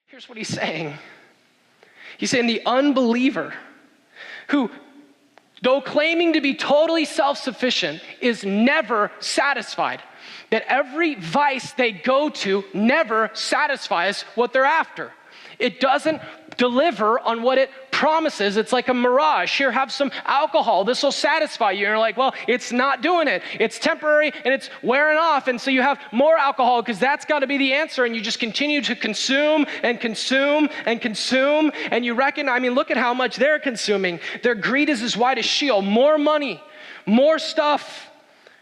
Here's what he's saying. He's saying the unbeliever who, though claiming to be totally self-sufficient, is never satisfied. That every vice they go to never satisfies what they're after. It doesn't deliver on what it promises. It's like a mirage. Here, have some alcohol. This will satisfy you. And you're like, well, it's not doing it. It's temporary and it's wearing off. And so you have more alcohol because that's got to be the answer. And you just continue to consume and consume and consume. And you recognize, look at how much they're consuming. Their greed is as wide as Sheol. More money, more stuff.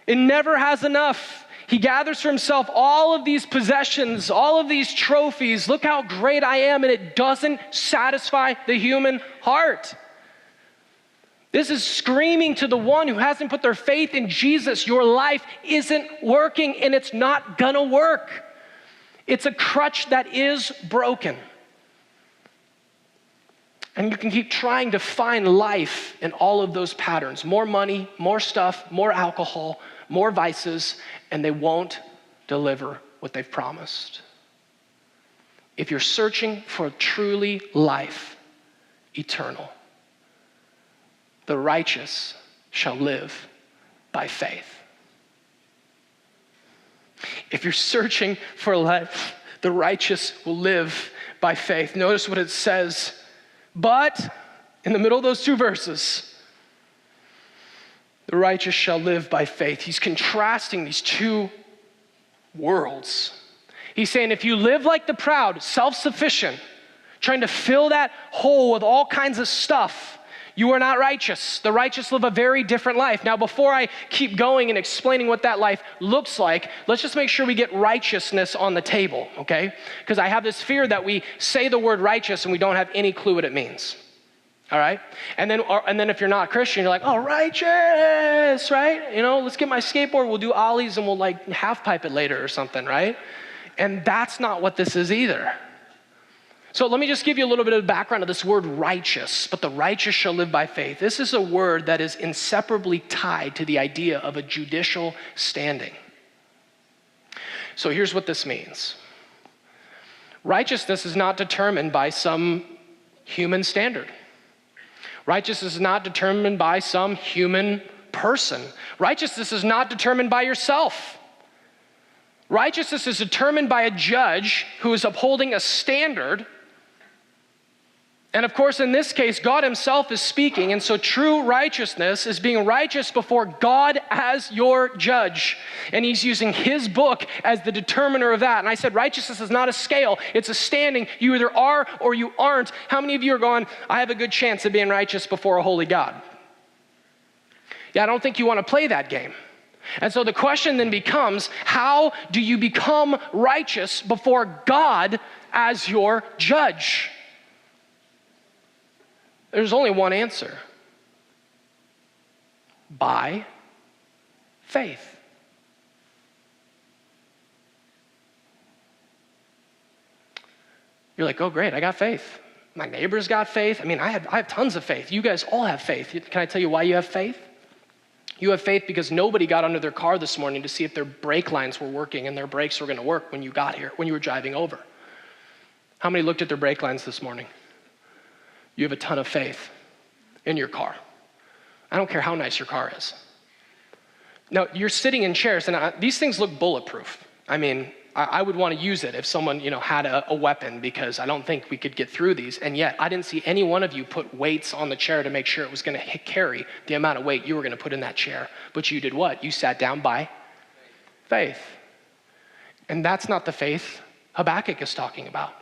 It never has enough. He gathers for himself all of these possessions, all of these trophies. Look how great I am, and it doesn't satisfy the human heart. This is screaming to the one who hasn't put their faith in Jesus. Your life isn't working, and it's not gonna work. It's a crutch that is broken. And you can keep trying to find life in all of those patterns. More money, more stuff, more alcohol, more vices, and they won't deliver what they've promised. If you're searching for truly life eternal, the righteous shall live by faith. If you're searching for life, the righteous will live by faith. Notice what it says. But, in the middle of those two verses, the righteous shall live by faith. He's contrasting these two worlds. He's saying if you live like the proud, self-sufficient, trying to fill that hole with all kinds of stuff, you are not righteous. The righteous live a very different life. Now, before I keep going and explaining what that life looks like, let's just make sure we get righteousness on the table, okay? Because I have this fear that we say the word righteous and we don't have any clue what it means. All right? And then if you're not a Christian, you're like, oh, righteous, right? Let's get my skateboard, we'll do ollies and we'll half pipe it later or something, right? And that's not what this is either. So let me just give you a little bit of background of this word righteous, but the righteous shall live by faith. This is a word that is inseparably tied to the idea of a judicial standing. So here's what this means. Righteousness is not determined by some human standard. Righteousness is not determined by some human person. Righteousness is not determined by yourself. Righteousness is determined by a judge who is upholding a standard. And of course, in this case, God himself is speaking. And so true righteousness is being righteous before God as your judge. And he's using his book as the determiner of that. And I said, righteousness is not a scale. It's a standing. You either are or you aren't. How many of you are going, I have a good chance of being righteous before a holy God? Yeah, I don't think you want to play that game. And so the question then becomes, how do you become righteous before God as your judge? There's only one answer. By faith. You're like, oh great, I got faith. My neighbor's got faith. I have tons of faith. You guys all have faith. Can I tell you why you have faith? You have faith because nobody got under their car this morning to see if their brake lines were working and their brakes were going to work when you got here, when you were driving over. How many looked at their brake lines this morning? You have a ton of faith in your car. I don't care how nice your car is. Now, you're sitting in chairs, and these things look bulletproof. I would want to use it if someone, had a weapon, because I don't think we could get through these. And yet, I didn't see any one of you put weights on the chair to make sure it was going to carry the amount of weight you were going to put in that chair. But you did what? You sat down by faith. And that's not the faith Habakkuk is talking about.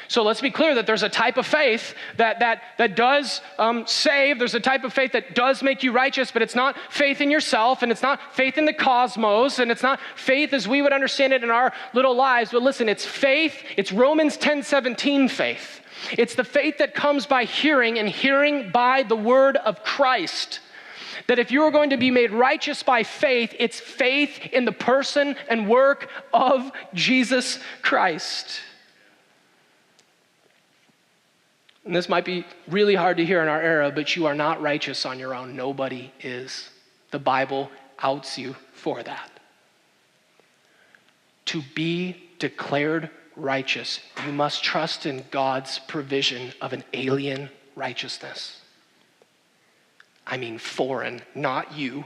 So let's be clear that there's a type of faith that does save. There's a type of faith that does make you righteous, but it's not faith in yourself, and it's not faith in the cosmos, and it's not faith as we would understand it in our little lives. But listen, it's faith. It's Romans 10:17 faith. It's the faith that comes by hearing, and hearing by the word of Christ. That if you are going to be made righteous by faith, it's faith in the person and work of Jesus Christ. And this might be really hard to hear in our era, but you are not righteous on your own. Nobody is. The Bible outs you for that. To be declared righteous, you must trust in God's provision of an alien righteousness. I mean foreign, not you,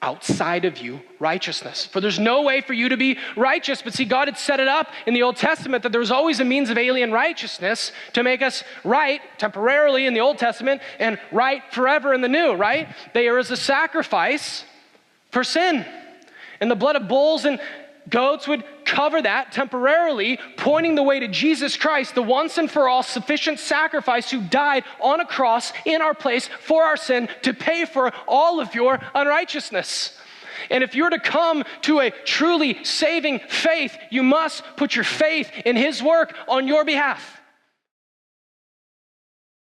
outside of you, righteousness. For there's no way for you to be righteous. But see, God had set it up in the Old Testament that there was always a means of alien righteousness to make us right temporarily in the Old Testament and right forever in the New, right? There is a sacrifice for sin. And the blood of bulls and goats would cover that temporarily, pointing the way to Jesus Christ, the once and for all sufficient sacrifice who died on a cross in our place for our sin to pay for all of your unrighteousness. And if you're to come to a truly saving faith, you must put your faith in his work on your behalf.